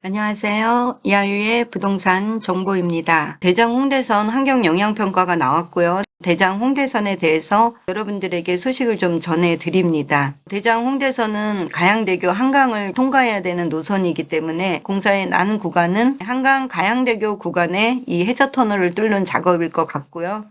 안녕하세요. 이하유의 부동산 정보입니다. 대장 홍대선 환경영향평가가 나왔고요. 대장 홍대선에 대해서 여러분들에게 소식을 좀 전해드립니다. 대장 홍대선은 가양대교 한강을 통과해야 되는 노선이기 때문에 공사에 난 구간은 한강 가양대교 구간에 이 해저터널을 뚫는 작업일 것 같고요.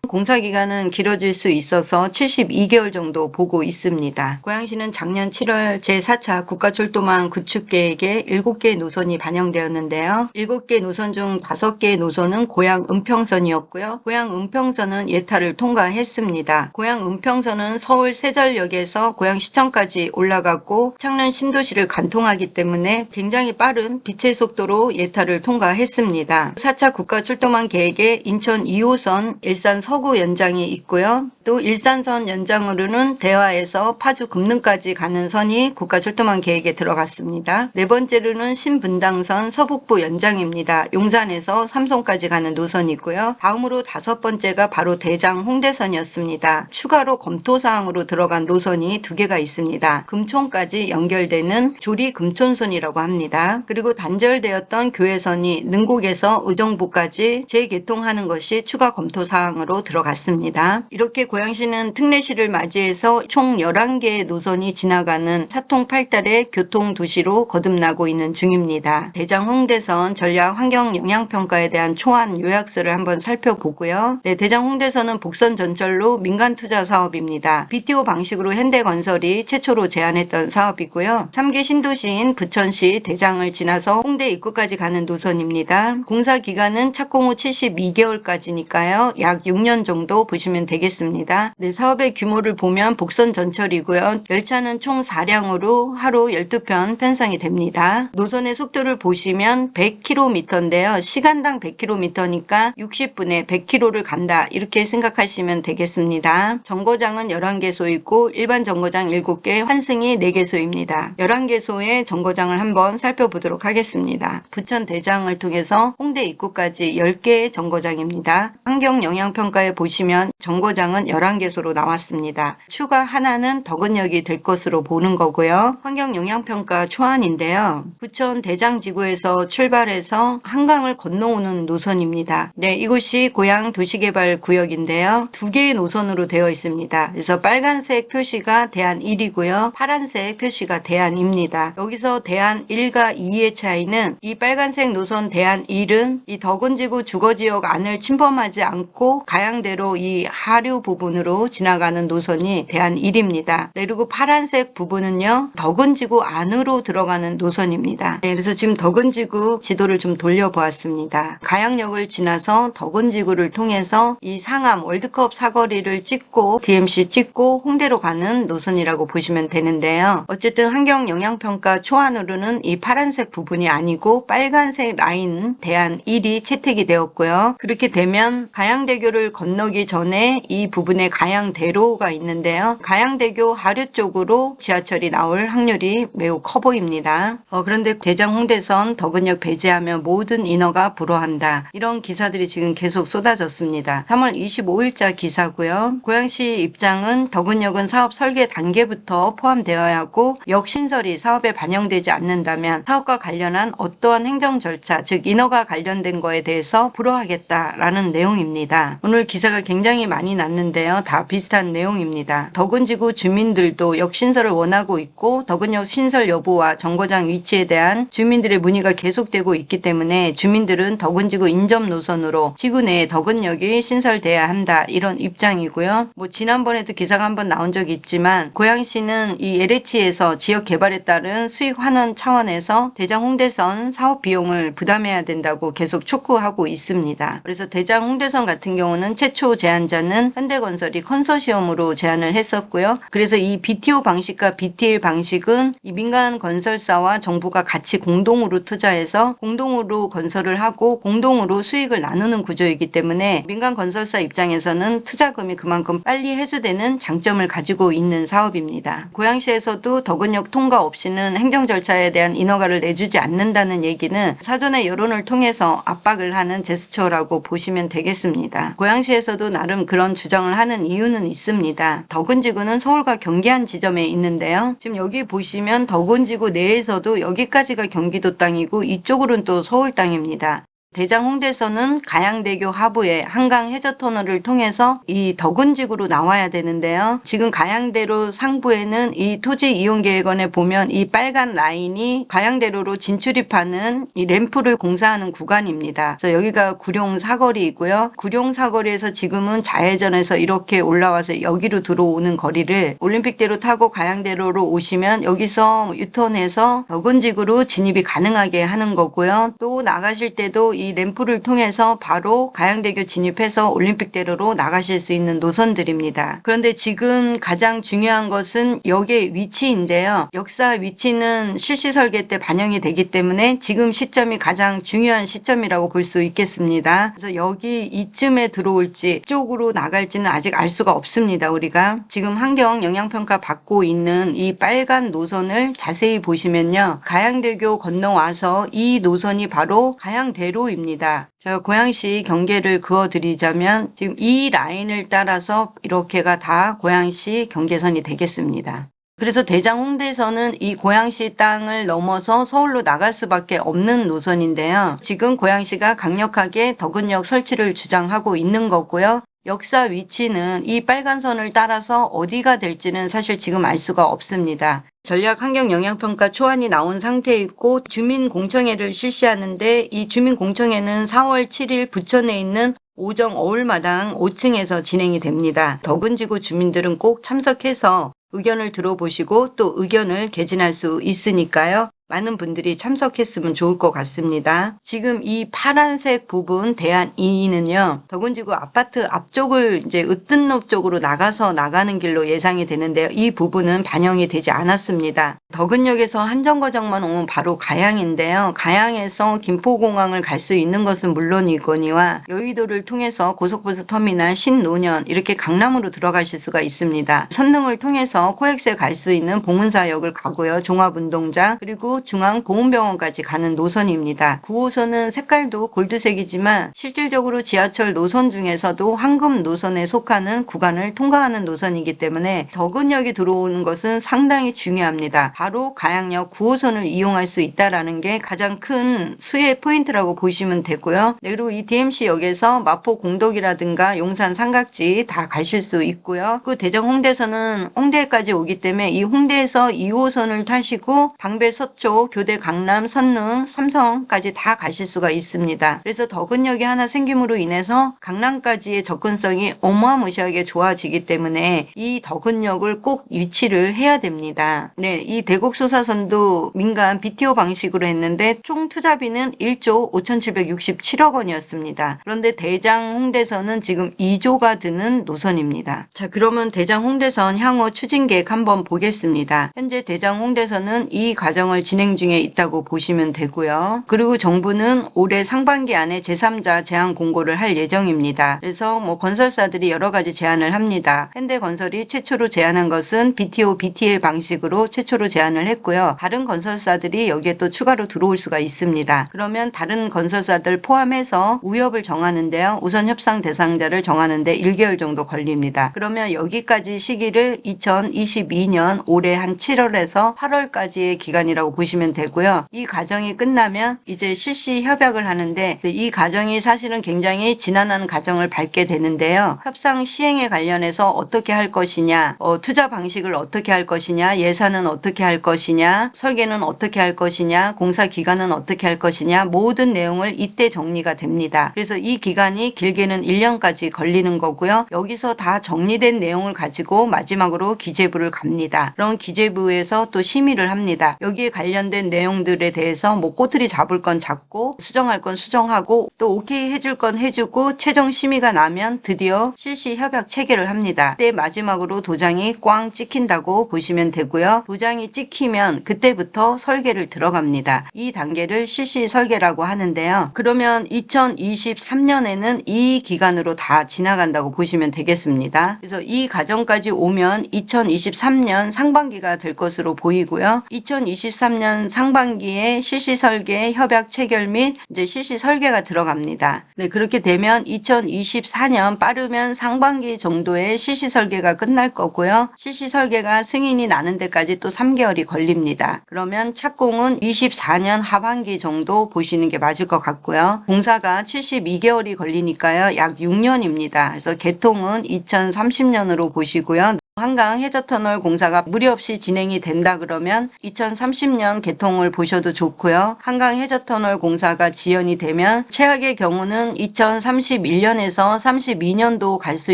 공사 기간은 길어질 수 있어서 72개월 정도 보고 있습니다. 고양시는 작년 7월 제4차 국가철도망 구축계획에 7개의 노선이 반영되었는데요. 7개 노선 중 5개의 노선은 고양 은평선이었고요. 고양 은평선은 예타를 통과했습니다. 고양 은평선은 서울 세절역에서 고양시청까지 올라가고 창릉 신도시를 관통하기 때문에 굉장히 빠른 빛의 속도로 예타를 통과했습니다. 4차 국가철도망 계획에 인천 2호선 일산 서구 연장이 있고요. 또 일산선 연장으로는 대화에서 파주 금능까지 가는 선이 국가철도망 계획에 들어갔습니다. 네 번째로는 신분당선 서북부 연장입니다. 용산에서 삼성까지 가는 노선이고요. 다음으로 5번째가 바로 대장 홍대선이었습니다. 추가로 검토사항으로 들어간 노선이 2개가 있습니다. 금촌까지 연결되는 조리 금촌선이라고 합니다. 그리고 단절되었던 교외선이 능곡에서 의정부까지 재개통하는 것이 추가 검토사항으로 들어갔습니다. 이렇게 고양시는 특례시를 맞이해서 총 11개의 노선이 지나가는 사통팔달의 교통도시로 거듭나고 있는 중입니다. 대장 홍대선 전략 환경영향평가에 대한 초안 요약서를 한번 살펴보고요. 대장 홍대선은 복선 전철로 민간투자 사업입니다. BTO 방식으로 현대건설이 최초로 제안했던 사업이고요. 3개 신도시인 부천시 대장을 지나서 홍대 입구까지 가는 노선입니다. 공사 기간은 착공 후 72개월까지니까요. 약 6년 정도 보시면 되겠습니다. 사업의 규모를 보면 복선 전철이고요. 열차는 총 4량으로 하루 12편 편성이 됩니다. 노선의 속도를 보시면 100km인데요. 시간당 100km니까 60분에 100km를 간다. 이렇게 생각하시면 되겠습니다. 정거장은 11개소이고 일반 정거장 7개, 환승이 4개소입니다. 11개소의 정거장을 한번 살펴보도록 하겠습니다. 부천 대장을 통해서 홍대 입구까지 10개의 정거장입니다. 환경영향평가에 보시면 정거장은 11개소로 나왔습니다. 추가 하나는 덕은역이 될 것으로 보는 거고요. 환경영향평가 초안인데요. 부천 대장지구에서 출발해서 한강을 건너오는 노선입니다. 이곳이 고양 도시개발구역인데요. 2개의 노선으로 되어 있습니다. 그래서 빨간색 표시가 대안 1이고요. 파란색 표시가 대안입니다. 여기서 대안 1과 2의 차이는 이 빨간색 노선 대안 1은 이 덕은지구 주거지역 안을 침범하지 않고 가양대로 이 하류 부분으로 지나가는 노선이 대안 1입니다. 그리고 파란색 부분은요. 덕은지구 안으로 들어가는 노선입니다. 그래서 지금 덕은지구 지도를 좀 돌려보았습니다. 가양역을 지나서 덕은지구를 통해서 이 상암 월드컵 사거리를 찍고 DMC 찍고 홍대로 가는 노선이라고 보시면 되는데요. 어쨌든 환경영향평가 초안으로는 이 파란색 부분이 아니고 빨간색 라인 대안 1이 채택이 되었고요. 그렇게 되면 가양대교를 건너기 전에 이 부분에 가양대로가 있는데요. 가양대교 하류 쪽으로 지하철이 나올 확률이 매우 커 보입니다. 그런데 대장 홍대선 덕은역 배제하면 모든 인허가 불허한다. 이런 기사들이 지금 계속 쏟아졌습니다. 3월 25일자 기사고요. 고양시 입장은 덕은역은 사업 설계 단계부터 포함되어야 하고 역신설이 사업에 반영되지 않는다면 사업과 관련한 어떠한 행정 절차, 즉 인허가 관련된 거에 대해서 불허하겠다라는 내용입니다. 오늘 기사가 굉장히 많이 났는데요. 다 비슷한 내용입니다. 덕은지구 주민들도 역신설을 원하고 있고 덕은역 신설 여부와 정거장 위치에 대한 주민들의 문의가 계속되고 있기 때문에 주민들은 덕은지구 인접 노선으로 지구 내에 덕은역이 신설돼야 한다. 이런 입장이고요. 지난번에도 기사가 한번 나온 적이 있지만 고양시는 이 LH에서 지역 개발에 따른 수익 환원 차원에서 대장 홍대선 사업 비용을 부담해야 된다고 계속 촉구하고 있습니다. 그래서 대장 홍대선 같은 경우는 최초 제안자는 현대건설이 컨소시엄으로 제안을 했었고요. 그래서 이 BTO 방식과 BTL 방식은 이 민간 건설사와 정부가 같이 공동으로 투자해서 공동으로 건설을 하고 공동으로 수익을 나누는 구조이기 때문에 민간 건설사 입장에서는 투자금이 그만큼 빨리 회수되는 장점을 가지고 있는 사업입니다. 고양시에서도 덕은역 통과 없이는 행정 절차에 대한 인허가를 내주지 않는다는 얘기는 사전에 여론을 통해서 압박을 하는 제스처라고 보시면 되겠습니다. 고양시에서도 나름 그런 주장을 하는 이유는 있습니다. 덕은지구는 서울과 경기한 지점에 있는데요. 지금 여기 보시면 덕은지구 내에서도 여기까지가 경기도 땅이고 이쪽으로는 또 서울 땅입니다. 대장 홍대선은 가양대교 하부에 한강 해저터널을 통해서 이 덕은지구로 나와야 되는데요. 지금 가양대로 상부에는 이 토지이용계획원에 보면 이 빨간 라인이 가양대로로 진출입하는 이 램프를 공사하는 구간입니다. 그래서 여기가 구룡사거리이고요. 구룡사거리에서 지금은 좌회전해서 이렇게 올라와서 여기로 들어오는 거리를 올림픽대로 타고 가양대로로 오시면 여기서 유턴해서 덕은지구로 진입이 가능하게 하는 거고요. 또 나가실 때도 이 램프를 통해서 바로 가양대교 진입해서 올림픽대로로 나가실 수 있는 노선들입니다. 그런데 지금 가장 중요한 것은 역의 위치인데요. 역사 위치는 실시 설계 때 반영이 되기 때문에 지금 시점이 가장 중요한 시점이라고 볼 수 있겠습니다. 그래서 여기 이쯤에 들어올지 이쪽으로 나갈지는 아직 알 수가 없습니다. 우리가 지금 환경 영향평가 받고 있는 이 빨간 노선을 자세히 보시면요. 가양대교 건너와서 이 노선이 바로 가양대로 입니다. 제가 고양시 경계를 그어드리자면 지금 이 라인을 따라서 이렇게가 다 고양시 경계선이 되겠습니다. 그래서 대장 홍대선은 이 고양시 땅을 넘어서 서울로 나갈 수밖에 없는 노선인데요. 지금 고양시가 강력하게 덕은역 설치를 주장하고 있는 거고요. 역사 위치는 이 빨간 선을 따라서 어디가 될지는 사실 지금 알 수가 없습니다. 전략환경영향평가 초안이 나온 상태에 있고 주민공청회를 실시하는데 이 주민공청회는 4월 7일 부천에 있는 오정 어울마당 5층에서 진행이 됩니다. 덕은지구 주민들은 꼭 참석해서 의견을 들어보시고 또 의견을 개진할 수 있으니까요. 많은 분들이 참석했으면 좋을 것 같습니다. 지금 이 파란색 부분 대안 2는요. 덕은지구 아파트 앞쪽을 이제 으뜸로 쪽으로 나가는 길로 예상이 되는데요. 이 부분은 반영이 되지 않았습니다. 덕은역에서 한정거장만 오면 바로 가양인데요. 가양에서 김포공항을 갈 수 있는 것은 물론이거니와 여의도를 통해서 고속버스 터미널 신노년 이렇게 강남으로 들어가실 수가 있습니다. 선릉을 통해서 코엑스에 갈 수 있는 봉은사역을 가고요. 종합운동장 그리고 중앙보훈병원까지 가는 노선입니다. 9호선은 색깔도 골드색이지만 실질적으로 지하철 노선 중에서도 황금 노선에 속하는 구간을 통과하는 노선이기 때문에 덕은역이 들어오는 것은 상당히 중요합니다. 바로 가양역 9호선을 이용할 수 있다는 게 가장 큰 수혜 포인트라고 보시면 되고요. 네, 그리고 이 DMC역에서 마포 공덕이라든가 용산 삼각지 다 가실 수 있고요. 그 대장 홍대선은 홍대까지 오기 때문에 이 홍대에서 2호선을 타시고 방배 서초 교대 강남 선릉 삼성까지 다 가실 수가 있습니다. 그래서 덕은역이 하나 생김으로 인해서 강남까지의 접근성이 어마무시하게 좋아지기 때문에 이 덕은역을 꼭 유치를 해야 됩니다. 네, 이 대곡소사선도 민간 BTO 방식으로 했는데 총 투자비는 1조 5,767억 원이었습니다. 그런데 대장 홍대선은 지금 2조가 드는 노선입니다. 자, 그러면 대장 홍대선 향후 추진 계획 한번 보겠습니다. 현재 대장 홍대선은 이 과정을 진행 중에 있다고 보시면 되고요. 그리고 정부는 올해 상반기 안에 제3자 제안 공고를 할 예정입니다. 그래서 건설사들이 여러 가지 제안을 합니다. 현대건설이 최초로 제안한 것은 BTO, BTL 방식으로 최초로 제안을 했고요. 다른 건설사들이 여기에 또 추가로 들어올 수가 있습니다. 그러면 다른 건설사들 포함해서 우협을 정하는데요. 우선 협상 대상자를 정하는데 1개월 정도 걸립니다. 그러면 여기까지 시기를 2022년 올해 한 7월에서 8월까지의 기간이라고 보시면 되고요. 이 과정이 끝나면 이제 실시 협약을 하는데 이 과정이 사실은 굉장히 지난한 과정을 밟게 되는데요. 협상 시행에 관련해서 어떻게 할 것이냐, 투자 방식을 어떻게 할 것이냐, 예산은 어떻게 할 것이냐, 설계는 어떻게 할 것이냐, 공사 기간은 어떻게 할 것이냐 모든 내용을 이때 정리가 됩니다. 그래서 이 기간이 길게는 1년까지 걸리는 거고요. 여기서 다 정리된 내용을 가지고 마지막으로 기재부를 갑니다. 그럼 기재부에서 또 심의를 합니다. 여기에 관련된 내용들에 대해서 꼬투리 잡을 건 잡고 수정할 건 수정하고 또 오케이 해줄 건 해주고 최종 심의가 나면 드디어 실시 협약 체결을 합니다. 그때 마지막으로 도장이 꽝 찍힌다고 보시면 되고요. 도장이 찍히면 그때부터 설계를 들어갑니다. 이 단계를 실시 설계라고 하는데요. 그러면 2023년에는 이 기간으로 다 지나간다고 보시면 되겠습니다. 그래서 이 과정까지 오면 2023년 상반기가 될 것으로 보이고요. 2023년 상반기에 실시 설계, 협약 체결 및 이제 실시 설계가 들어갑니다. 네, 그렇게 되면 2024년 빠르면 상반기 정도에 실시 설계가 끝날 거고요. 실시 설계가 승인이 나는 데까지 또 3개월이 걸립니다. 그러면 착공은 24년 하반기 정도 보시는 게 맞을 것 같고요. 공사가 72개월이 걸리니까요. 약 6년입니다. 그래서 개통은 2030년으로 보시고요. 한강 해저터널 공사가 무리 없이 진행이 된다 그러면 2030년 개통을 보셔도 좋고요. 한강 해저터널 공사가 지연이 되면 최악의 경우는 2031년에서 32년도 갈 수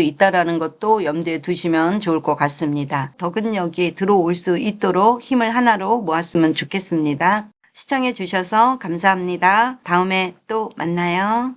있다는 것도 염두에 두시면 좋을 것 같습니다. 덕은역이 들어올 수 있도록 힘을 하나로 모았으면 좋겠습니다. 시청해 주셔서 감사합니다. 다음에 또 만나요.